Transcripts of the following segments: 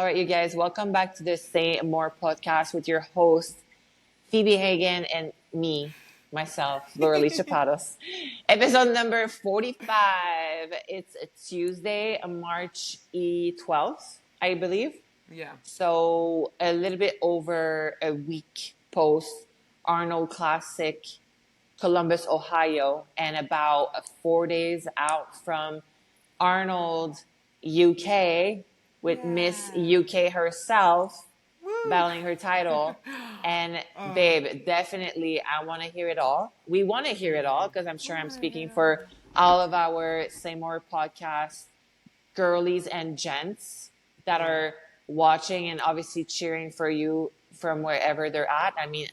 All right, you guys, welcome back to the Say More podcast with your host, Phoebe Hagen, and me, myself, Lauralie Chapados. Episode number 45. It's a Tuesday, March 12th, I believe. Yeah. So a little bit over a week post Arnold Classic, Columbus, Ohio, and about 4 days out from Arnold UK with Miss Yeah. UK herself Woo. battling her title. And Oh, babe, definitely, I want to hear it all. We want to hear we it do. all because I'm We sure I'm want to hear speaking it all. for all of our Say More podcast girlies and gents that Yeah. are watching and obviously cheering for you from wherever they're at. I mean,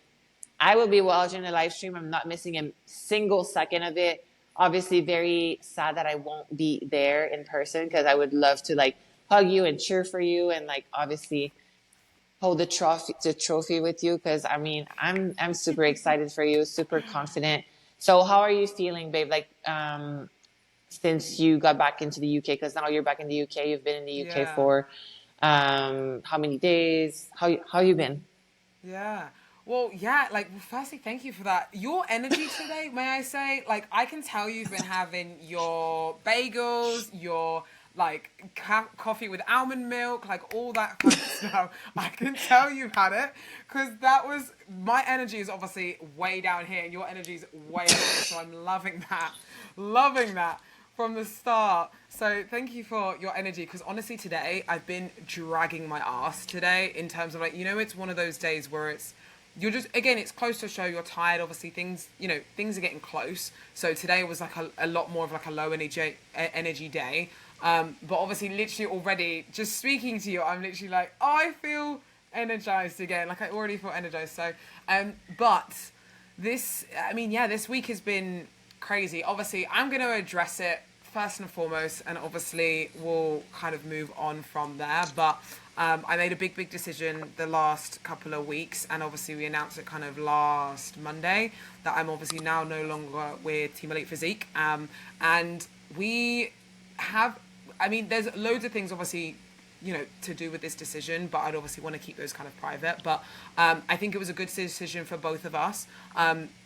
I will be watching the live stream. I'm not missing a single second of it. Obviously, very sad that I won't be there in person because I would love to like hug you and cheer for you and like obviously hold the trophy with you because I mean I'm super excited for you, super confident. So how are you feeling, babe? Like since you got back into the UK because now you're back in the UK. You've been in the UK Yeah. for how many days? How you been? Yeah. Well, yeah, firstly, thank you for that. Your energy today, may I say, I can tell you've been having your bagels, your, coffee with almond milk, all that kind of stuff. I can tell you've had it, because my energy is obviously way down here, and your energy is way up here, so I'm loving that. Loving that from the start. So thank you for your energy, because honestly today I've been dragging my ass today in terms of it's one of those days where you're just, again, it's close to a show, you're tired, obviously things are getting close. So today was a lot more of a low energy day. But obviously literally already just speaking to you, I'm literally oh, I feel energized again. I already feel energized. So but this week has been crazy. Obviously, I'm going to address it first and foremost, and obviously we'll kind of move on from there. But I made a big decision the last couple of weeks, and obviously we announced it kind of last Monday that I'm obviously now no longer with Team Elite Physique. And we have, there's loads of things obviously to do with this decision, but I'd obviously want to keep those kind of private. But I think it was a good decision for both of us.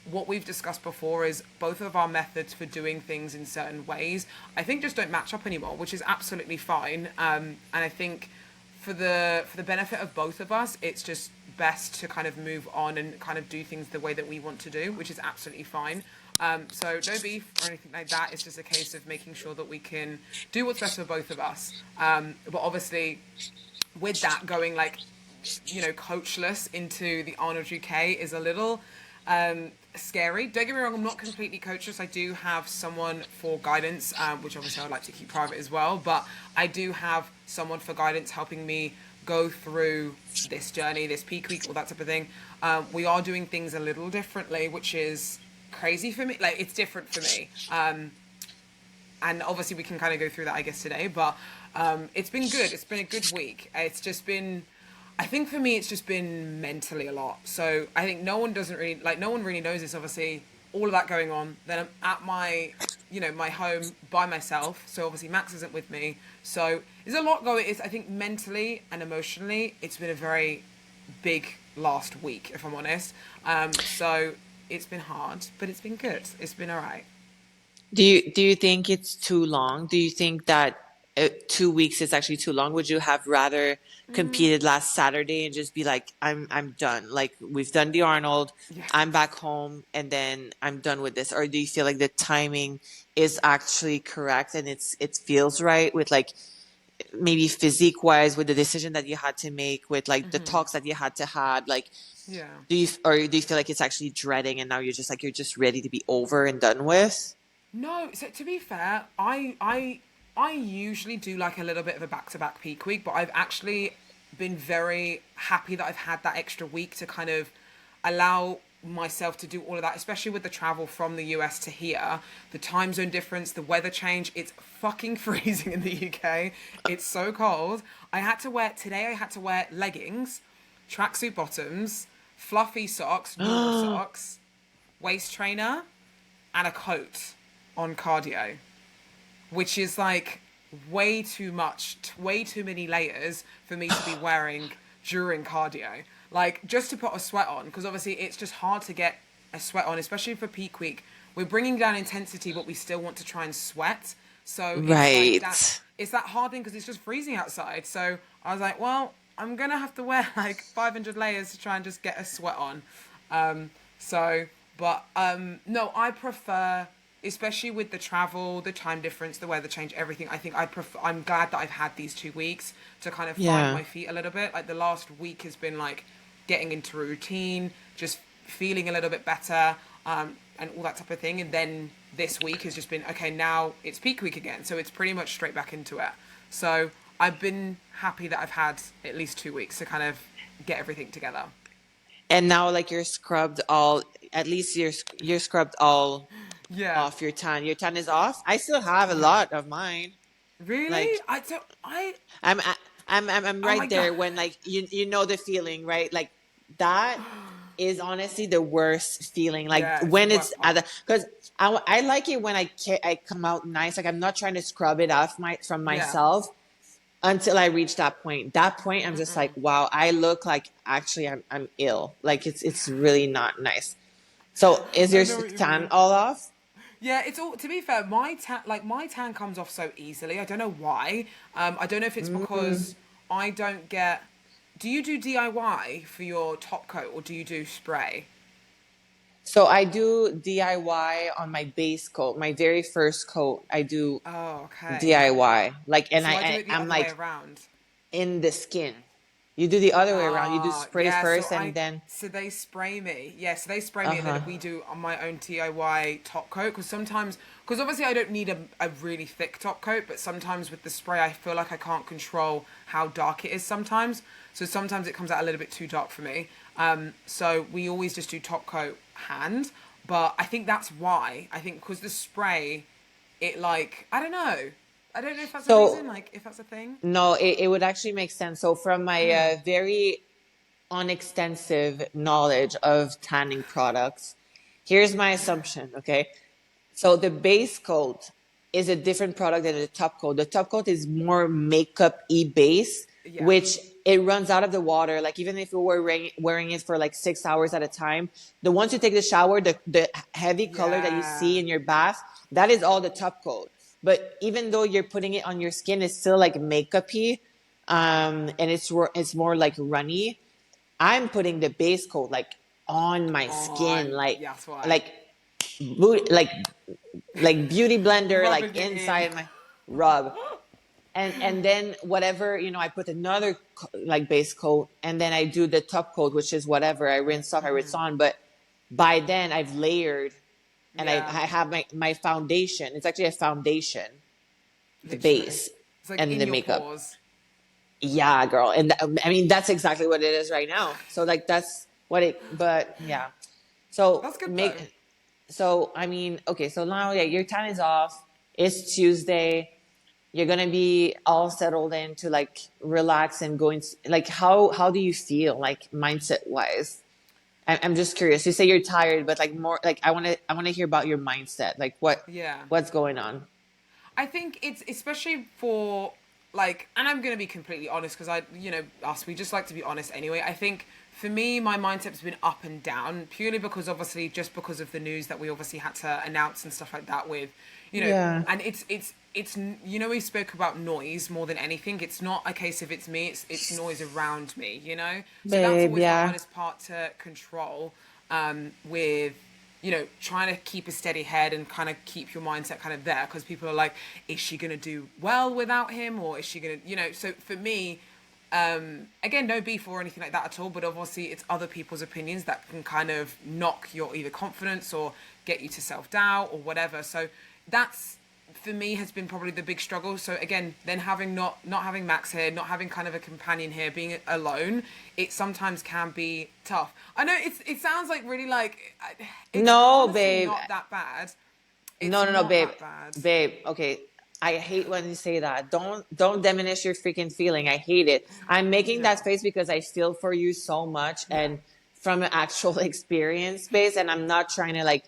What we've discussed before is both of our methods for doing things in certain ways, I think, just don't match up anymore, which is absolutely fine. And I think for the benefit of both of us, it's just best to kind of move on and kind of do things the way that we want to do, which is absolutely fine. So no beef or anything like that. It's just a case of making sure that we can do what's best for both of us. But obviously, with that going coachless into the Arnold UK is a little scary. Don't get me wrong, I'm not completely coachless. I do have someone for guidance, which obviously I would like to keep private as well. But I do have someone for guidance helping me go through this journey, this peak week, all that type of thing. We are doing things a little differently, which is crazy for me. It's different for me. And obviously we can kind of go through that, I guess, today. But it's been good. It's been a good week. It's just been, I think for me, it's just been mentally a lot. So I think no one really knows this, obviously, all of that going on. Then I'm at my home by myself. So obviously Max isn't with me. So there's a lot going. I think mentally and emotionally, it's been a very big last week, if I'm honest. So it's been hard, but it's been good. It's been all right. Do you think it's too long? Do you think that 2 weeks is actually too long? Would you have rather competed last Saturday and just be like, I'm done. Like we've done the Arnold, Yeah. I'm back home, and then I'm done with this? Or do you feel like the timing is actually correct and it feels right with like maybe physique wise with the decision that you had to make with like the talks that you had to had like Yeah. do you feel like it's actually dreading and now you're just ready to be over and done with? No, so to be fair, I usually do a little bit of a back-to-back peak week, but I've actually been very happy that I've had that extra week to kind of allow myself to do all of that, especially with the travel from the US to here, the time zone difference, the weather change. It's fucking freezing in the UK. It's so cold. I had to wear leggings, tracksuit bottoms, fluffy socks, normal socks, waist trainer, and a coat on cardio, which is way too much, way too many layers for me to be wearing during cardio. Like, just to put a sweat on, because obviously it's just hard to get a sweat on, especially for peak week. We're bringing down intensity, but we still want to try and sweat. So it's like Right. that. It's that hard thing because it's just freezing outside. So I was like, well, I'm gonna have to wear like 500 layers to try and just get a sweat on. No, I prefer, especially with the travel, the time difference, the weather change, everything. I think I prefer. I'm glad that I've had these 2 weeks to kind of find Yeah. my feet a little bit. Like the last week has been like getting into routine, just feeling a little bit better, and all that type of thing. And then this week has just been okay. Now it's peak week again, so it's pretty much straight back into it. So I've been happy that I've had at least 2 weeks to kind of get everything together. And now like you're scrubbed all, at least you're scrubbed all Yeah, off your tan. Your tan is off. I still have a yeah. lot of mine. Really? Like I don't. I. I'm Oh my right god. there when like you know the feeling, right? Like that is honestly the worst feeling. Like Yeah, it's the when it's worst at part. the, because I like it when I come out nice. Like I'm not trying to scrub it off from Yeah. myself until I reach that point. That point, I'm just like, wow, I look like actually I'm ill. Like it's really not nice. So is I your know what you tan mean. all off? Yeah, it's all. To be fair, my tan comes off so easily. I don't know why. I don't know if it's Mm. because I don't get. Do you do DIY for your top coat or do you do spray? So I do DIY on my base coat, my very first coat. I do Oh, okay. DIY. Like, and So I do it the I'm other way like around. in the skin. You do the other way around. You do Ah, spray yeah. first and then, So they spray me. Yeah, so they spray me, and then uh-huh. we do on my own DIY top coat. Because obviously I don't need a really thick top coat, but sometimes with the spray, I feel like I can't control how dark it is sometimes. So sometimes it comes out a little bit too dark for me. So we always just do top coat hand. But I think that's why. I think because the spray, it like I don't know. I don't know if that's a reason. So Like if that's a thing. no, it would actually make sense. So from my very unextensive knowledge of tanning products, here's my assumption, okay? So the base coat is a different product than the top coat. The top coat is more makeup-y base, Yeah. which it runs out of the water. Like even if you were wearing it for like 6 hours at a time, the once you take the shower, the heavy color that you see Yeah. in your bath, that is all the top coat. But even though you're putting it on your skin, it's still like makeup-y, and it's more like runny. I'm putting the base coat like on my skin, On. Yeah, that's why. like like beauty blender, like Rubbing it in. inside my rub. And then whatever, I put another like base coat, and then I do the top coat, which is whatever I rinse off, I rinse on. But by then I've layered, and Yeah, I have my foundation. It's actually a foundation, the literally. base, It's like and in the your makeup. pores. Yeah, girl. And I mean, that's exactly what it is right now. So like that's what but yeah. So That's good though. I mean, okay, so now yeah, your time is off. It's Tuesday. You're gonna be all settled in to like relax and going. Like, how do you feel like mindset wise? I'm just curious. You say you're tired, but like more like I want to hear about your mindset. Like Yeah. what's going on? I think it's especially for like, and I'm gonna be completely honest because us, we just like to be honest anyway. I think for me, my mindset's been up and down purely because obviously just because of the news that we obviously had to announce and stuff like that with, Yeah, and it's we spoke about noise more than anything. It's not a case of it's me, it's noise around me, so that's babe. always the Yeah. hardest part to control, with trying to keep a steady head and kind of keep your mindset kind of there because people are like, is she going to do well without him or is she going to, so for me, again, no beef or anything like that at all, but obviously it's other people's opinions that can kind of knock your either confidence or get you to self-doubt or whatever. So that's, for me, has been probably the big struggle. So again, then having not having Max here, not having kind of a companion here, being alone, it sometimes can be tough. I know it sounds like really like it's No, honestly babe. not that bad. It's No, not babe. that bad. Babe, okay. I hate when you say that. Don't diminish your freaking feeling. I hate it. I'm making Yeah, that face because I feel for you so much yeah, and from an actual experience base, and I'm not trying to like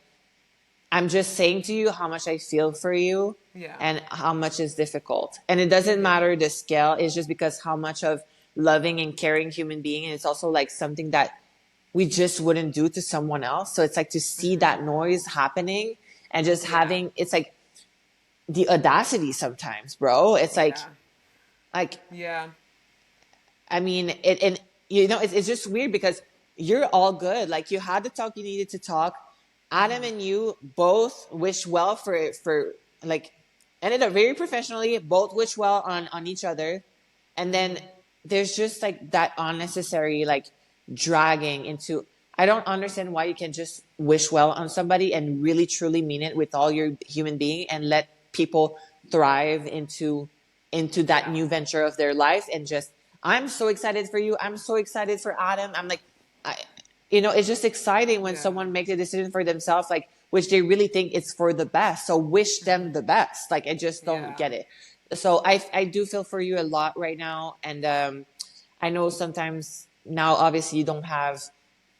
I'm just saying to you how much I feel for you Yeah. and how much is difficult. And it doesn't Yeah. matter the scale. It's just because how much of loving and caring human being. And it's also like something that we just wouldn't do to someone else. So it's like to see that noise happening and just Yeah. having, it's like the audacity sometimes, bro. It's Yeah. like, Yeah. I mean, and you know, it's just weird because you're all good. Like you had the talk you needed to talk. Adam and you both wish well for like ended up very professionally. Both wish well on each other, and then there's just like that unnecessary like dragging into. I don't understand why you can just wish well on somebody and really truly mean it with all your human being and let people thrive into that Yeah. new venture of their life and just I'm so excited for you. I'm so excited for Adam. I'm like I you know, it's just exciting when Yeah. someone makes a decision for themselves like which they really think it's for the best. So wish them the best. Like I just don't Yeah. get it. So I do feel for you a lot right now and I know sometimes now obviously you don't have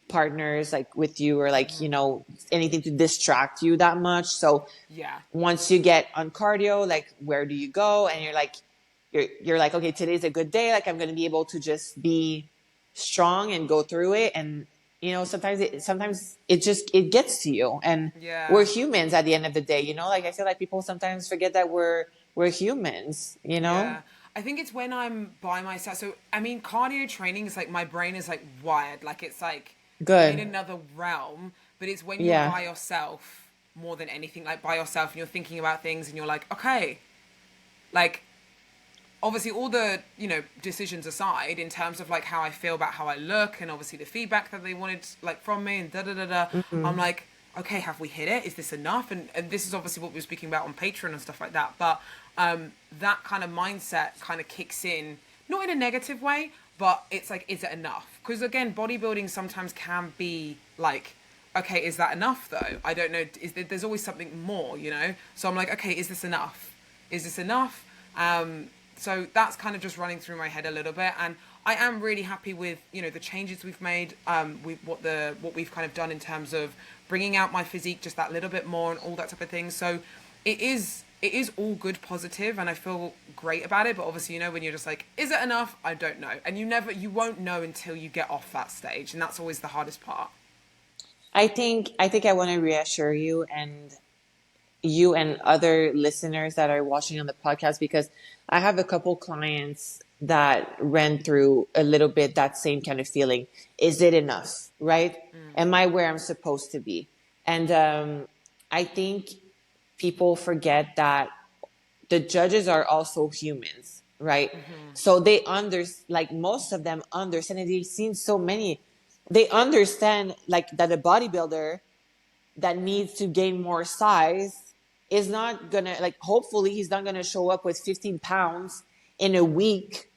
partners like with you or like you know anything to distract you that much so Yeah. once you get on cardio like where do you go and you're like okay today's a good day like I'm going to be able to just be strong and go through it and you know sometimes it just it gets to you and we're Yeah. humans at the end of the day you know like I feel like people sometimes forget that we're humans you know Yeah. I think it's when I'm by myself. So, I mean, cardio training is like my brain is like wired. Like it's like in good another realm. But it's when you're yeah by yourself more than anything, like by yourself and you're thinking about things and you're like, okay, like obviously all the decisions aside in terms of like how I feel about how I look and obviously the feedback that they wanted like from me and da da da da I'm mm-hmm. like okay, have we hit it, is this enough, and this is obviously what we were speaking about on Patreon and stuff like that, but that kind of mindset kind of kicks in not in a negative way, but it's like, is it enough? Because again, bodybuilding sometimes can be like, okay, is that enough though? I don't know, there's always something more, so I'm like, okay, is this enough? Is this enough? So that's kind of just running through my head a little bit, and I am really happy with the changes we've made, what we've kind of done in terms of bringing out my physique just that little bit more and all that type of thing. So it is all good, positive, and I feel great about it. But obviously, when you're just like, is it enough? I don't know, and you won't know until you get off that stage, and that's always the hardest part. I think I want to reassure you and other listeners that are watching on the podcast because I have a couple clients that ran through a little bit that same kind of feeling. Is it enough? Right? Am I where I'm supposed to be? And I think people forget that the judges are also humans, right? So they like most of them understand, and they've seen so many. They understand like that a bodybuilder that needs to gain more size is not gonna like hopefully he's not gonna show up with 15 pounds in a week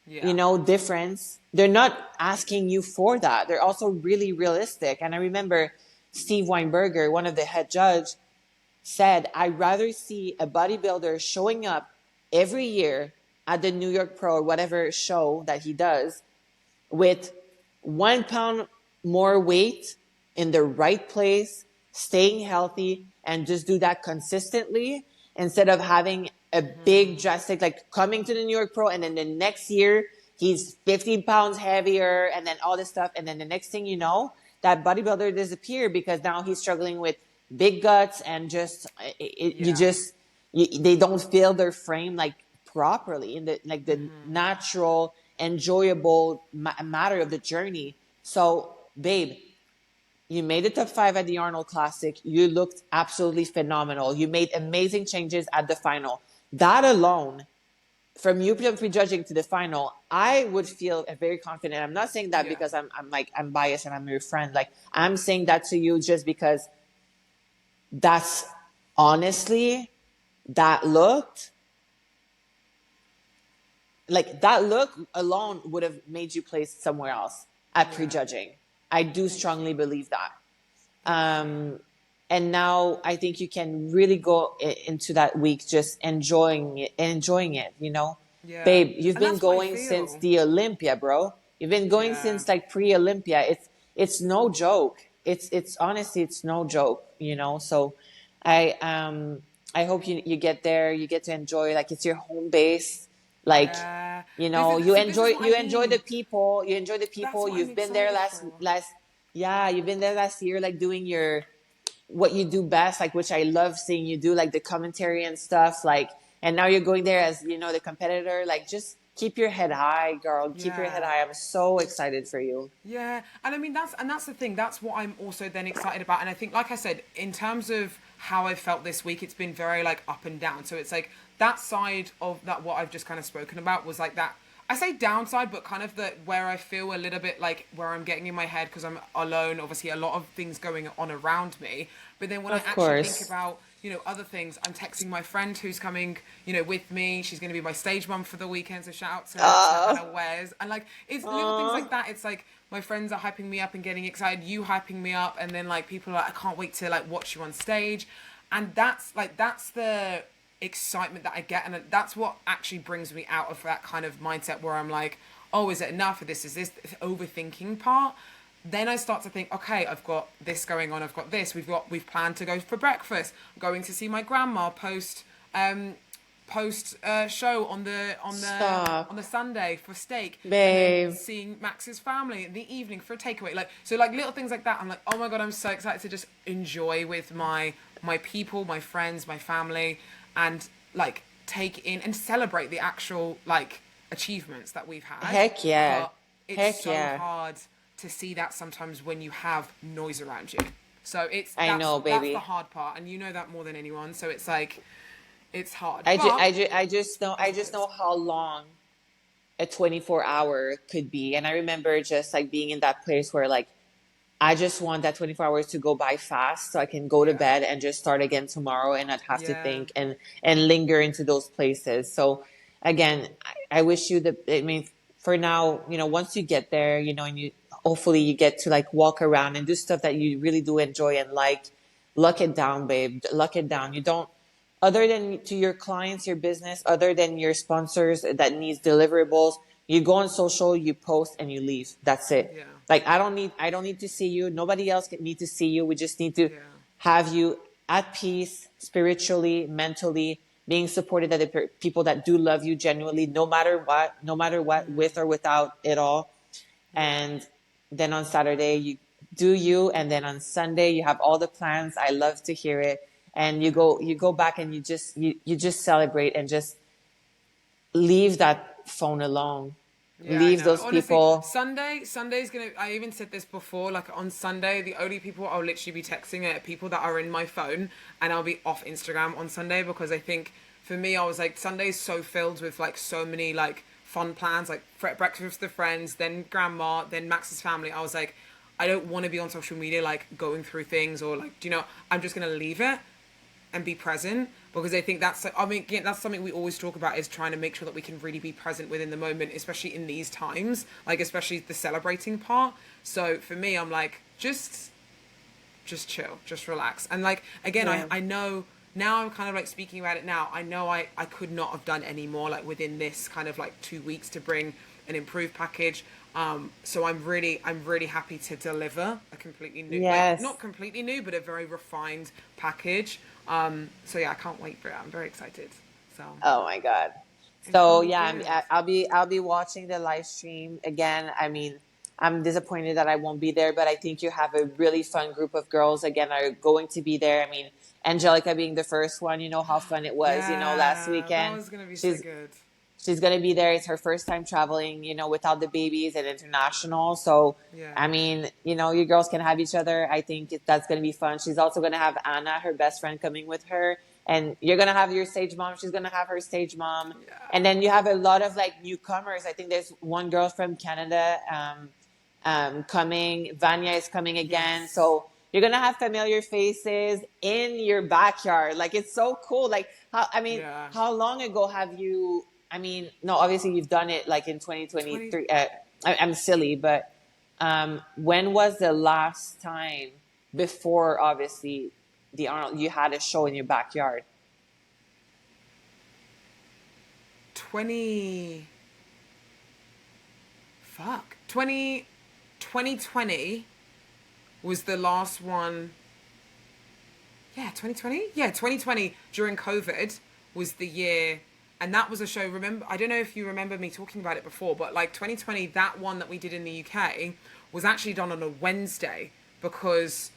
Yeah. difference. They're not asking you for that. They're also really realistic. And I remember Steve Weinberger, one of the head judge, said I'd rather see a bodybuilder showing up every year at the New York Pro or whatever show that he does with 1 pound more weight in the right place, staying healthy, and just do that consistently instead of having a big drastic, like coming to the New York Pro and then the next year he's 15 pounds heavier and then all this stuff. And then the next thing you know, that bodybuilder disappeared because now he's struggling with big guts and just, Yeah. they don't feel their frame like properly in the natural enjoyable matter of the journey. So babe, you made the top 5 at the Arnold Classic. You looked absolutely phenomenal. You made amazing changes at the final. That alone, from you prejudging to the final, I would feel very confident. I'm not saying that Yeah. because I'm biased and I'm your friend. Like I'm saying that to you just because that's honestly that looked like that look alone would have made you place somewhere else at Yeah. prejudging. I do Thank strongly you. believe that. Thank you. And now I think you can really go into that week just enjoying it. Yeah. Babe, you've And been that's what I going since feel. the Olympia, bro. You've been going Yeah. since like pre-Olympia. It's no joke. It's honestly it's no joke. So I hope you get there, you get to enjoy, like it's your home base, like, Yeah. you This know, is see, this is what I you enjoy the mean. people, That's what I'm you've been there excited for. yeah, you've been there last year, like doing your what you do best, like which I love seeing you do, like the commentary and stuff, like, and now you're going there as, you know, the competitor, like just keep your head high, girl, keep your head Yeah. high. I'm so excited for you. Yeah, and I mean that's the thing. That's what I'm also then excited about. And I think, like I said, in terms of how I felt this week, it's been very like up and down. So it's like that side of that what I've just kind of spoken about was like that. I say downside, but kind of the where I feel a little bit like where I'm getting in my head because I'm alone. Obviously, a lot of things going on around me. But then when I Of actually think course. about other things, I'm texting my friend who's coming with me. She's going to be my stage mum for the weekend, so shout out to uh, Hannah Wares. And like it's little things uh, like that. It's like my friends are hyping me up and getting excited, you hyping me up, and then like people are like, I can't wait to like watch you on stage. And that's the excitement that I get, and that's what actually brings me out of that kind of mindset where I'm like, oh, is it enough of this? Is this overthinking part? Then I start to think, okay, I've got this going on, I've got this, we've planned to go for breakfast, I'm going to see my grandma post show on stop, the Sunday for steak, and then babe. seeing Max's family in the evening for a takeaway. Like so, like little things like that. I'm like, oh my god, I'm so excited to just enjoy with my people, my friends, my family, and like take in and celebrate the actual like achievements that we've had. Heck yeah. But it's Heck so yeah. hard to see that sometimes when you have noise around you. So it's I know, that's the baby. hard part, and you know that more than anyone. So it's like it's hard, but I is what it just is. know how long a 24-hour could be. And I remember just like being in that place where like I just want that 24 hours to go by fast so I can go to Yeah, bed and just start again tomorrow and not have to yeah, think and linger into those places. So again, I wish you the, I mean, for now, you know, once you get there, you know, and you hopefully you get to like walk around and do stuff that you really do enjoy and like, lock it down, babe. Lock it yeah, down. You don't, other than to your clients, your business, other than your sponsors that needs deliverables, you go on social, you post and you leave. That's it. yeah, Like I don't need to see you. Nobody else need to see you. We just need to yeah, have you at peace, spiritually, mentally, being supported by the people that do love you genuinely, no matter what, with or without it all. yeah. And then on Saturday, you do you. And then on Sunday, you have all the plans. I love to hear it. And Yeah. you go back and you just celebrate and just leave that phone alone. Yeah, I Leave know. those Honestly, people. Sunday's gonna. I even said this before. Like on Sunday, the only people I'll literally be texting are people that are in my phone, and I'll be off Instagram on Sunday because I think for me, I was like Sunday's so filled with like so many like fun plans, like breakfast with the friends, then grandma, then Max's family. I was like, I don't want to be on social media like going through things or like, do you know, I'm just gonna leave it and be present because I think that's I mean again, that's something we always talk about is trying to make sure that we can really be present within the moment, especially in these times, like especially the celebrating part. So for me, I'm like just chill, just relax, and like again, Yeah. I know now I'm kind of like speaking about it now. I know I could not have done any more like within this kind of like 2 weeks to bring an improved package. So I'm really happy to deliver a completely new, like Yes. not completely new, but a very refined package. So yeah, I can't wait for it. I'm very excited. So Oh my God. it's So gonna be yeah, good. I'll be watching the live stream again. I mean, I'm disappointed that I won't be there, but I think you have a really fun group of girls again are going to be there. I mean, Angelica being the first one, you know how fun it was, you know, last Yeah, that weekend. was gonna be so She's good. she's gonna be there. It's her first time traveling, you know, without the babies and international. So Yeah, I mean, you know, you girls can have each other. I think that's gonna be fun. She's also gonna have Anna, her best friend, coming with her, and you're gonna have your stage mom. She's gonna have her stage mom, and yeah, then you have a lot of like newcomers. I think there's one girl from Canada coming. Vanya is coming again. yes, So you're gonna have familiar faces in your backyard. Like it's so cool. Like how I mean, yeah. how long ago have you? I mean, no, obviously you've done it like in 20. 2023. I'm silly, but when was the last time before obviously the Arnold you had a show in your backyard? 20 fuck 2020 was the last one. yeah, 2020? Yeah, 2020 during COVID was the year. And that was a show, remember, I don't know if you remember me talking about it before, but like 2020, that one that we did in the UK was actually done on a Wednesday because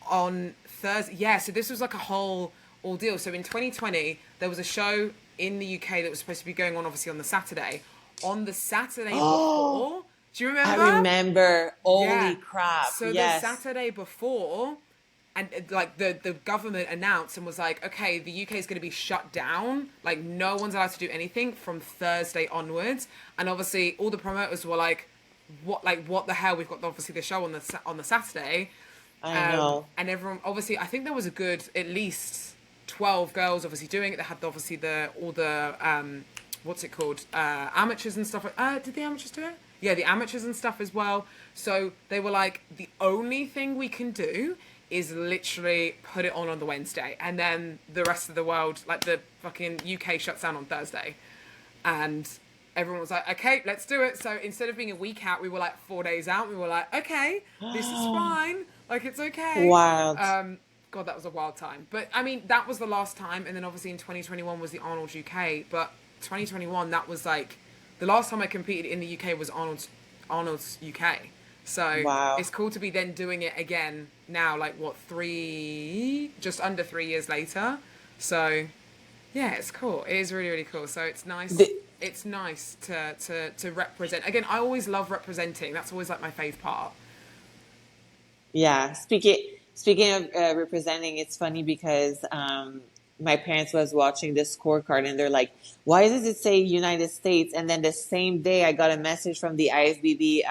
on Thursday, yeah, so this was like a whole ordeal. So in 2020, there was a show in the UK that was supposed to be going on obviously on the Saturday. On the Saturday Oh, before, do you I remember? remember. Holy Yeah. crap. So the Yes. Saturday before, and like the government announced and was like, okay, the UK is going to be shut down. Like no one's allowed to do anything from Thursday onwards. And obviously, all the promoters were like what the hell? We've got obviously the show on the Saturday, I know. and everyone obviously I think there was a good at least 12 girls obviously doing it. They had obviously the all the what's it called, amateurs and stuff. Did the amateurs do it? Yeah, the amateurs and stuff as well. So they were like, the only thing we can do is literally put it on the Wednesday, and then the rest of the world, like the fucking UK, shuts down on Thursday, and everyone was like, okay, let's do it. So instead of being a week out, we were like 4 days out. We were like, okay, this is fine, like it's okay. Wild. God, that was a wild time. But I mean, that was the last time, and then obviously in 2021 was the Arnold UK. But 2021, that was like the last time I competed in the UK was Arnold's UK. So Wow. it's cool to be then doing it again now, like what, just under 3 years later. So yeah, it's cool. It is really, really cool. So it's nice. The, It's nice to represent. Again, I always love representing. That's always like my fave part. yeah. Speaking of representing, it's funny because my parents was watching the scorecard and they're like, "Why does it say United States?" And then the same day, I got a message from the IFBB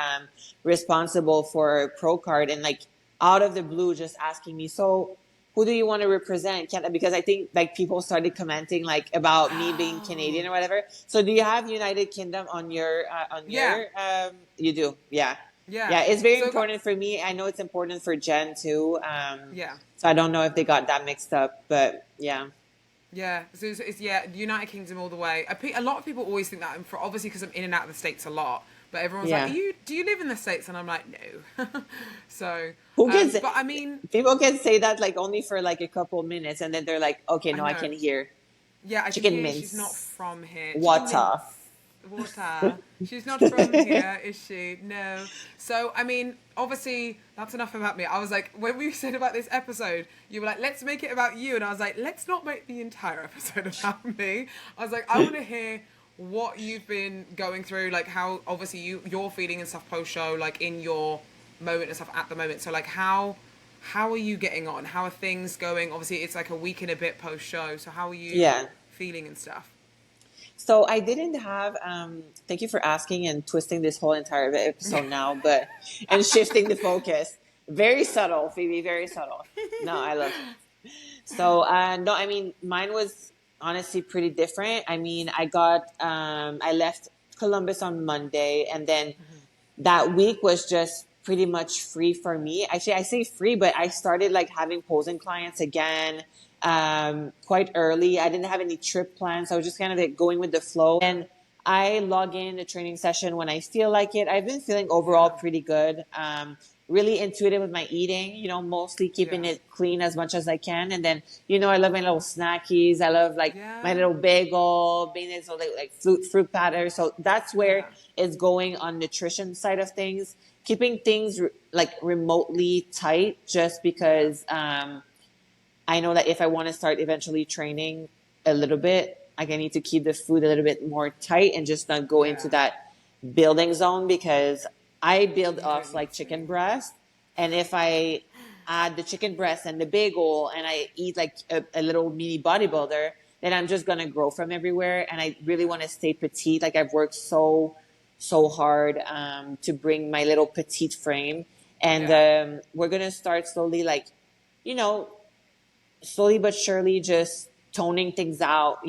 responsible for Pro Card, and like out of the blue, just asking me, "So, who do you want to represent?" Because I think like people started commenting like about me being Canadian Oh, or whatever. So, do you have United Kingdom on your yeah, You do, yeah. yeah. Yeah, it's very So, important for me. I know it's important for Jen too. yeah. So I don't know if they got that mixed up, but yeah. Yeah, so it's yeah, United Kingdom all the way. A lot of people always think that, and for obviously because I'm in and out of the States a lot. But everyone's like, Yeah. Do you live in the States?" And I'm like, "No." So, Who gets but I mean, people can say that like only for like a couple minutes and then they're like, okay, I no, I can know. hear Yeah, I can chicken hear she's not mince, from here. Chicken water. mince, water. She's not from here, is she? No. So, I mean, obviously, that's enough about me. I was like, when we said about this episode, you were like, let's make it about you. And I was like, let's not make the entire episode about me. I was like, I want to hear what you've been going through, like how obviously you're feeling and stuff post show, like in your moment and stuff at the moment. So, like, how are you getting on? How are things going? Obviously, it's like a week and a bit post show. So how are you Yeah. feeling and stuff? So I didn't have thank you for asking and twisting this whole entire episode now, but and shifting the focus. Very subtle, Phoebe, very subtle. No, I love it. So no, I mean mine was honestly pretty different. I mean, I left Columbus on Monday, and then that week was just pretty much free for me. Actually, I say free, but I started like having posing clients again quite early. I didn't have any trip plans. I was just kind of like going with the flow. And I log in a training session when I feel like it. I've been feeling overall Yeah, pretty good. Really intuitive with my eating, mostly keeping yeah, it clean as much as I can. And then, I love my little snackies. I love like my yeah, little bagel, being able to like fruit platter. So that's where yeah, it's going on nutrition side of things. Keeping things like remotely tight just yeah, because I know that if I want to start eventually training a little bit, like I need to keep the food a little bit more tight and just not go into yeah. that building zone because I build You don't off need like to. chicken breast. And if I add the chicken breast and the bagel and I eat like a little mini bodybuilder, then I'm just going to grow from everywhere. And I really want to stay petite. Like I've worked so hard to bring my little petite frame. And Yeah, we're going to start slowly, like, you know, slowly but surely just toning things out,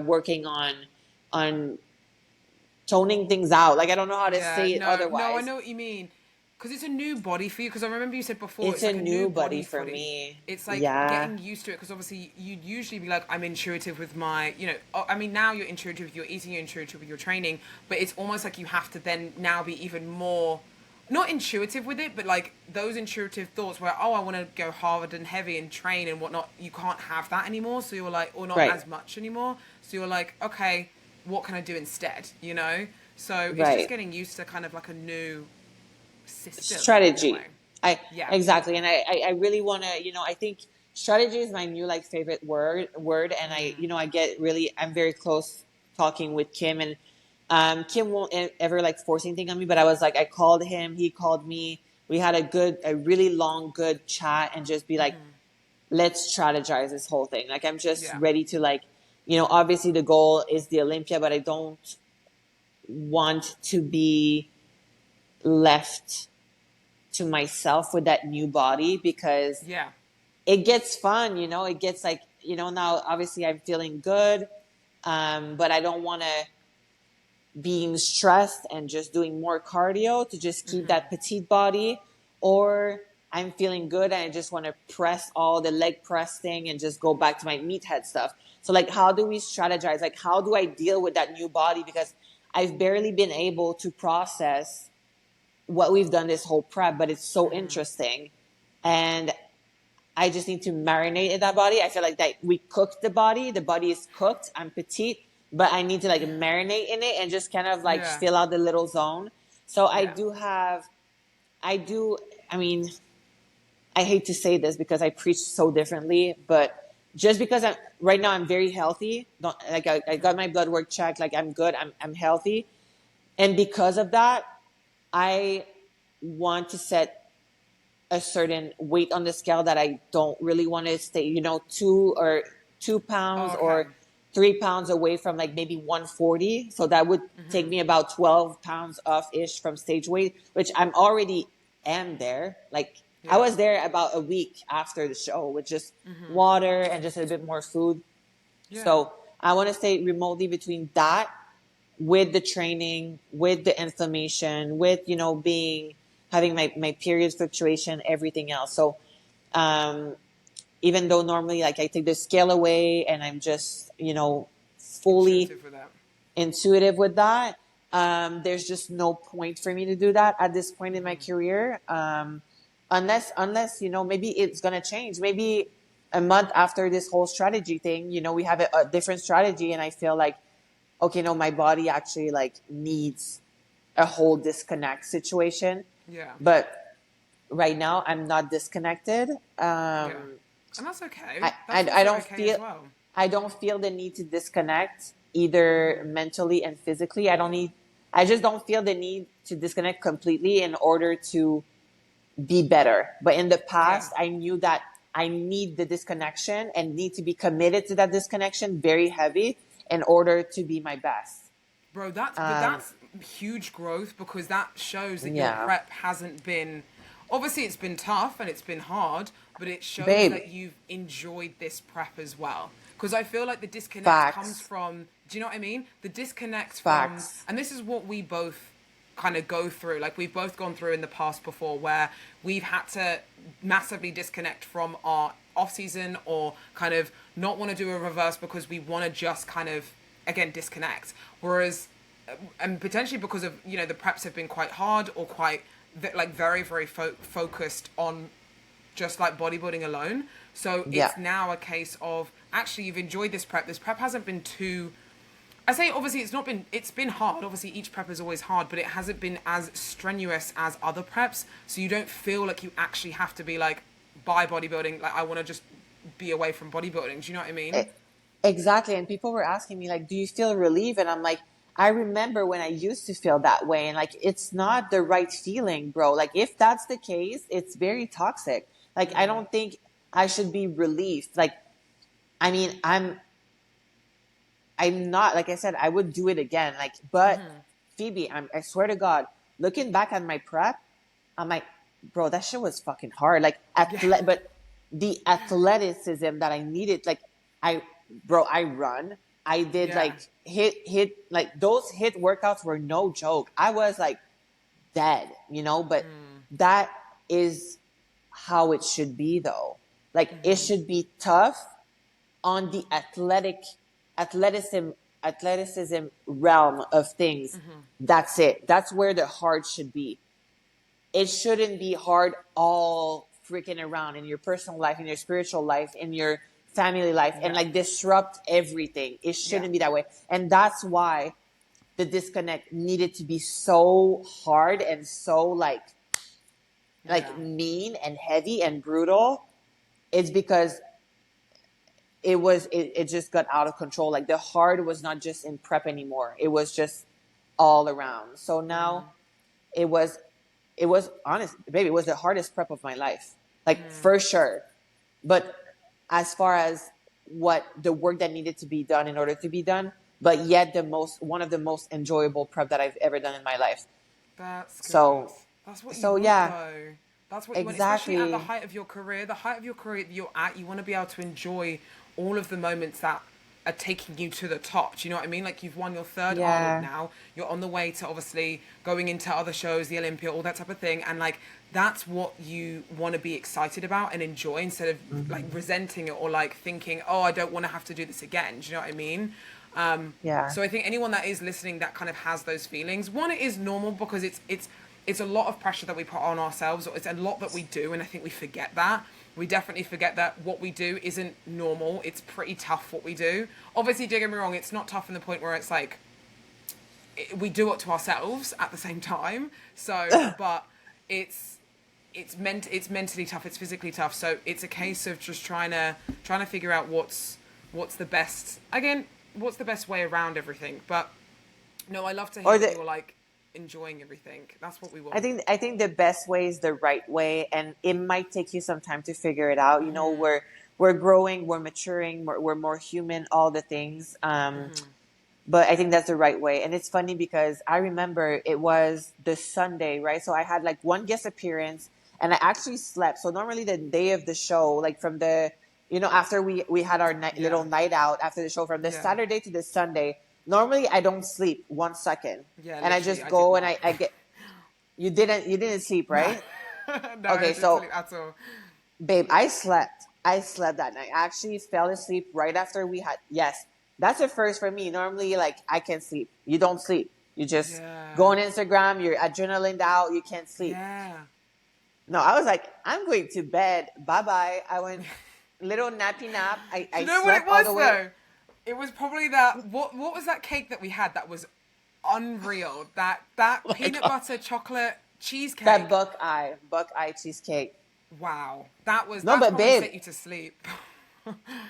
working on toning things out. Like I don't know how to yeah. say it No, I otherwise. know what you mean. Because it's a new body for you. Because I remember you said before, It's it's a like a new new body buddy for for you. me. It's like Yeah. getting used to it. Because obviously you'd usually be like, I'm intuitive with my, I mean, now you're intuitive with your eating, you're intuitive with your training. But it's almost like you have to then now be even more not intuitive with it, but like those intuitive thoughts where, oh, I want to go hard and heavy and train and whatnot. You can't have that anymore. So you're like, or not Right. as much anymore. So you're like, okay, what can I do instead? You know? So it's just Right. getting used to kind of like a new system in a way. Strategy. I Yeah. exactly, and I really want to, I think strategy is my new like favorite word, and I get really, I'm very close talking with Kim, and Kim won't ever like force anything on me, but I was like, I called him, he called me, we had a really long good chat, and just be like, let's strategize this whole thing. Like I'm just Yeah. ready to like, obviously the goal is the Olympia, but I don't want to be left to myself with that new body, because Yeah. it gets fun, it gets like, now obviously I'm feeling good. But I don't want to being stressed and just doing more cardio to just keep that petite body, or I'm feeling good and I just want to press all the leg press thing and just go back to my meathead stuff. So like, how do we strategize? Like, how do I deal with that new body? Because I've barely been able to process what we've done this whole prep, but it's so interesting. And I just need to marinate in that body. I feel like that we cooked the body. The body is cooked. I'm petite, but I need to like marinate in it and just kind of like Yeah. fill out the little zone. So Yeah. I mean, I hate to say this because I preach so differently, but just because right now I'm very healthy, like I got my blood work checked, like I'm good, I'm healthy. And because of that, I want to set a certain weight on the scale that I don't really want to stay, 2 pounds Oh, okay. or 3 pounds away from like maybe 140. So that would take me about 12 pounds off ish from stage weight, which I'm already am there. Like I Yeah. was there about a week after the show with just water and just a bit more food. Yeah. So I want to stay remotely between that, with the training, with the inflammation, with, having my periods fluctuation, everything else. So, even though normally like I take the scale away and I'm just, fully Intuitive with that. intuitive with that, there's just no point for me to do that at this point in my career. Unless, maybe it's going to change. Maybe a month after this whole strategy thing, we have a different strategy, and I feel like, okay, no, my body actually like needs a whole disconnect situation. Yeah. But right now I'm not disconnected. Yeah. And that's okay. I, That's I, I also don't okay as feel, well. I don't feel the need to disconnect either mentally and physically. I just don't feel the need to disconnect completely in order to be better. But in the Yeah. past, I knew that I need the disconnection and need to be committed to that disconnection very heavy in order to be my best. Bro, Um, that's huge growth, because that shows that your yeah, prep hasn't been, obviously it's been tough and it's been hard, but it shows babe, that you've enjoyed this prep as well. Because I feel like the disconnect comes facts, from, do you know what I mean? The disconnect from, facts. and this is what we both kind of go through. Like we've both gone through in the past before, where we've had to massively disconnect from our off season, or kind of not want to do a reverse because we want to just kind of again disconnect. Whereas, and potentially because of the preps have been quite hard, or quite like very very focused on just like bodybuilding alone. So Yeah, it's now a case of, actually you've enjoyed this prep. This prep hasn't been too, I say obviously it's been hard. Obviously each prep is always hard, but it hasn't been as strenuous as other preps. So you don't feel like you actually have to be like, by bodybuilding, like I want to just be away from bodybuilding. Do you know what I mean? e- exactly. And people were asking me like, "Do you feel relief?" And I'm like, I remember when I used to feel that way, and like, it's not the right feeling, bro. Like, if that's the case, it's very toxic. Like, I don't think I should be relieved. Like, I mean, I'm not, like I said, I would do it again. Like, but Phoebe, I swear to God, looking back at my prep, I'm like, bro, that shit was fucking hard. Like, Yeah. but the athleticism that I needed, like, I run. I did Yeah. like like those hit workouts were no joke. I was like dead, but that is how it should be though. Like, it should be tough on the athleticism athleticism realm of things. That's it. That's where the hard should be. it shouldn't be hard all freaking around in your personal life, in your spiritual life, in your family life, and Yeah. like disrupt everything. It Yeah. shouldn't be that way. And that's why the disconnect needed to be so hard and so Yeah. mean and heavy and brutal. It's because it just got out of control. Like the hard was not just in prep anymore. It was just all around. So now it was honest, baby, it was the hardest prep of my life. Like for sure. But as far as what the work that needed to be done in order to be done, but yet one of the most enjoyable prep that I've ever done in my life. That's good. So That's what you so want, yeah, though. That's what you want, especially at the exactly. height of your career. The height of your career that you're at, you want to be able to enjoy all of the moments that are taking you to the top. Do you know what I mean? Like, you've won your third Arnold Yeah. now. You're on the way to obviously going into other shows, the Olympia, all that type of thing. And like, that's what you want to be excited about and enjoy, instead of like resenting it, or like thinking, oh, I don't want to have to do this again. Do you know what I mean? Yeah. So I think anyone that is listening that kind of has those feelings, one, it is normal, because it's a lot of pressure that we put on ourselves, or it's a lot that we do, and I think we forget that. We definitely forget that what we do isn't normal. It's pretty tough what we do. Obviously, don't get me wrong, it's not tough in the point where it's like we do it to ourselves at the same time. So, but it's mentally tough, it's physically tough. So it's a case of just trying to figure out what's the best, again, what's the best way around everything. But no, I love to hear Or that the you're like enjoying everything. That's what we I want. think I think the best way is the right way, and it might take you some time to figure it out. You know, we're growing, we're maturing, we're more human, all the things. But I think that's the right way. And it's funny because I remember it was the Sunday, right? So I had like one guest appearance, and I actually slept. So normally the day of the show, like from the, after we had our Yeah. little night out after the show, from the Yeah. Saturday to the Sunday, normally I don't sleep 1 second. Yeah, And I literally, just I did go and not. I get, you didn't sleep, No. right? No, I Okay. didn't So sleep at all. babe, I slept that night. I actually fell asleep right after we had, yes, that's a first for me. Normally, like, I can sleep. You don't sleep. You just go Yeah. on Instagram, you're adrenaline out, you can't sleep. Yeah. No, I was like, I'm going to bed. Bye bye. I went little nappy nap. I, Do I you know what it slept all was the way. though? It was probably that. What was that cake that we had that was unreal? That Oh my peanut God. butter chocolate That cheesecake. Buckeye cheesecake. Wow. No, That's but probably babe, set you to sleep.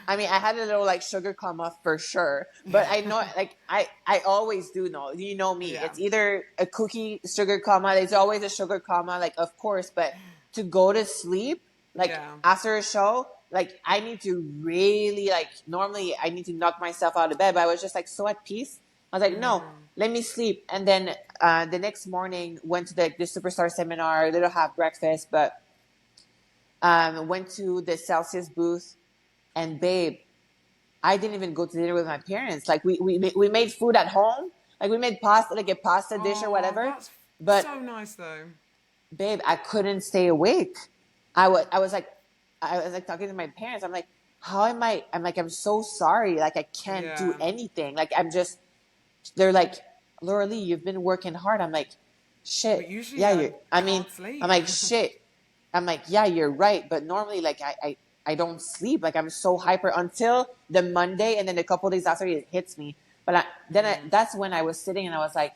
I mean, I had a little like sugar coma for sure, but I know, like, I always do know. You know me. Yeah. It's either a cookie sugar coma. There's always a sugar coma, like, of course. But to go to sleep, like Yeah. after a show, like I need to really like. Normally, I need to knock myself out of bed, but I was just like so at peace. I was like, no, let me sleep. And then the next morning, went to the superstar seminar, little have breakfast, but went to the Celsius booth. And babe, I didn't even go to dinner with my parents. Like we made food at home. Like we made pasta, like a pasta dish or Oh, whatever. that's But so nice though. babe, I couldn't stay awake. I was like talking to my parents. I'm like, how am I? I'm like, I'm so sorry. Like I can't do Yeah. anything. Like I'm just. They're like, Lauralie, you've been working hard. I'm like, But shit. usually Yeah, I you. I mean, can't I'm sleep. like, shit. I'm like, yeah, you're right. But normally, like, I don't sleep. Like, I'm so hyper until the Monday, and then a couple days after it hits me. But that's when I was sitting and I was like,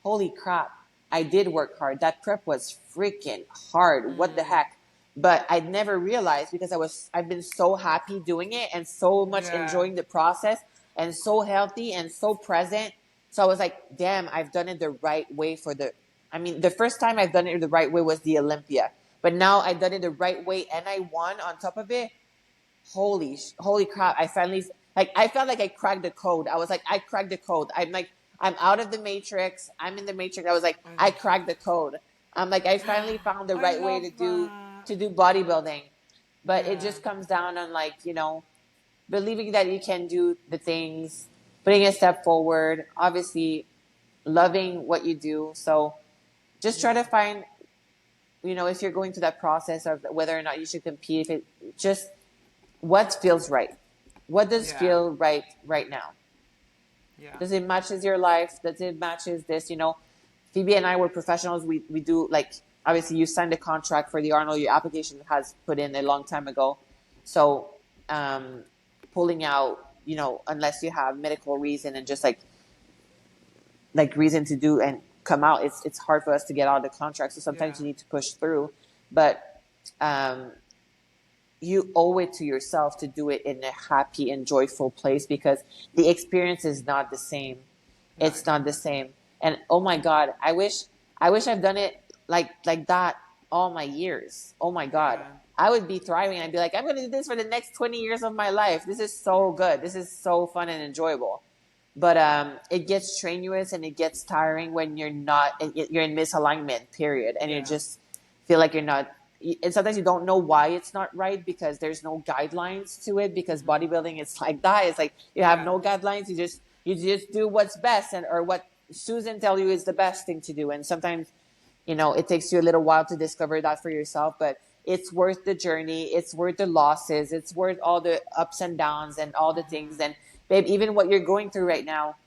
holy crap, I did work hard. That prep was freaking hard. What the heck? But I never realized because I've been so happy doing it and so much Yeah. enjoying the process and so healthy and so present. So I was like, damn, I've done it the right way I mean, the first time I've done it the right way was the Olympia, but now I've done it the right way and I won on top of it. Holy crap. I finally, like, I felt like I cracked the code. I was like, I cracked the code. I'm like, I'm out of the matrix. I'm in the matrix. I was like, I cracked the code. I'm like, I finally found the I right way love that. to do bodybuilding. But it Yeah. just comes down on, like, believing that you can do the things, putting a step forward, obviously loving what you do. So just try to find, if you're going through that process of whether or not you should compete, if it just what feels right. What does Yeah. feel right now? Yeah. Does it matches your life? Does it matches this? Phoebe and I were professionals. We do like, obviously you signed a contract for the Arnold. Your application has put in a long time ago. So um, pulling out, unless you have medical reason and just like reason to do and come out, it's hard for us to get out of the contract. So Yeah. sometimes you need to push through, but um, you owe it to yourself to do it in a happy and joyful place, because the experience is not the same. No. It's not the same. And oh my God, I wish I've done it like that all my years. Oh my God. Yeah. I would be thriving. I'd be like, I'm going to do this for the next 20 years of my life. This is so good. This is so fun and enjoyable. But it gets strenuous and it gets tiring when you're in misalignment, period. And you Yeah. just feel like you're not, and sometimes you don't know why it's not right, because there's no guidelines to it, because bodybuilding is like that. It's like you have Yeah. no guidelines. You just do what's best, or what Susan tell you is the best thing to do. And sometimes, it takes you a little while to discover that for yourself, but it's worth the journey. It's worth the losses. It's worth all the ups and downs and all the things. And babe, even what you're going through right now,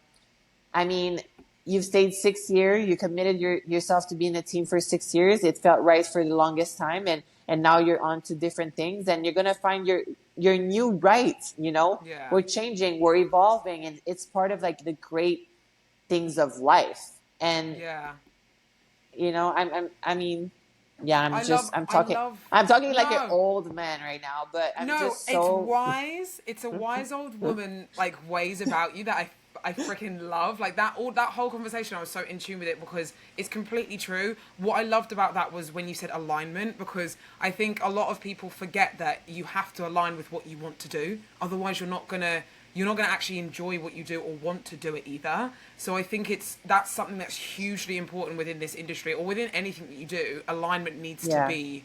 I mean, you've stayed 6 years. You committed yourself to being a team for 6 years. It felt right for the longest time, and now you're on to different things, and you're gonna find your new right. Yeah. We're changing, we're evolving, and it's part of like the great things of life. And Yeah. I mean, yeah, I'm I talking, love, I'm talking like an no, old man right now, but I'm no, just it's so. wise. It's a wise old woman, like, ways about you that I freaking love. Like, that whole conversation, I was so in tune with it because it's completely true. What I loved about that was when you said alignment, because I think a lot of people forget that you have to align with what you want to do. Otherwise, you're not gonna actually enjoy what you do or want to do it either. So I think that's something that's hugely important within this industry, or within anything that you do. Alignment needs to Yeah. be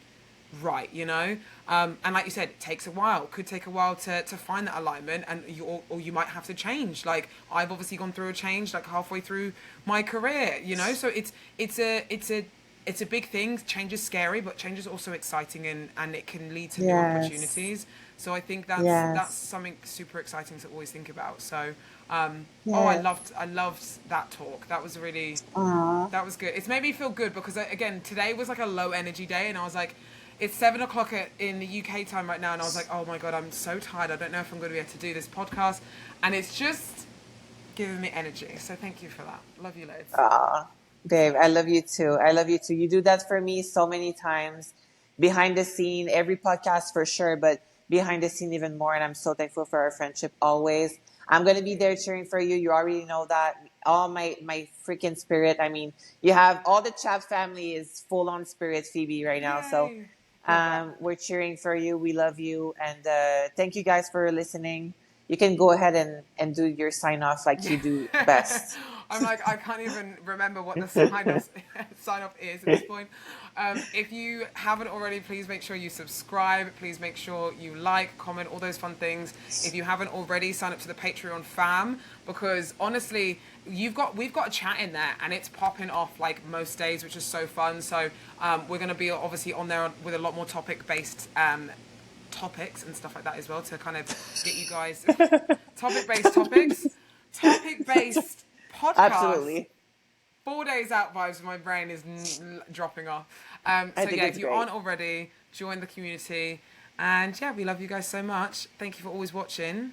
right. And like you said, it takes a while. Could take a while to find that alignment, and or you might have to change. Like, I've obviously gone through a change like halfway through my career. So it's a big thing. Change is scary, but change is also exciting, and it can lead to new Yes. opportunities. So I think that's Yes. something super exciting to always think about. So, I Yeah. loved that talk. That was really, Aw. that was good. It's made me feel good because, again, today was like a low energy day, and I was like, it's 7 o'clock in the UK time right now, and I was like, oh my God, I'm so tired. I don't know if I'm going to be able to do this podcast, and it's just giving me energy. So thank you for that. Love you loads. Aw, babe, So I love you too. I love you too. You do that for me so many times, behind the scene, every podcast for sure, but behind the scene even more. And I'm so thankful for our friendship always. I'm gonna be there cheering for you. You already know that. All my freaking spirit. I mean, you have all the Chap family is full on spirit, Phoebe, right now. So yay, love that. we're cheering for you. We love you, and thank you guys for listening. You can go ahead and do your sign off like you do best. I'm like, I can't even remember what the sign off is at this point. If you haven't already, please make sure you subscribe. Please make sure you like, comment, all those fun things. If you haven't already, sign up to the Patreon fam, because honestly, we've got a chat in there, and it's popping off like most days, which is so fun. So we're going to be obviously on there with a lot more topic-based topics and stuff like that as well, to kind of get you guys topic-based podcasts. Absolutely. 4 days out vibes. My brain is dropping off. I So think yeah, it's if you great. aren't already, join the community. And yeah, we love you guys so much. Thank you for always watching,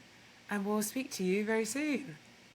and we'll speak to you very soon.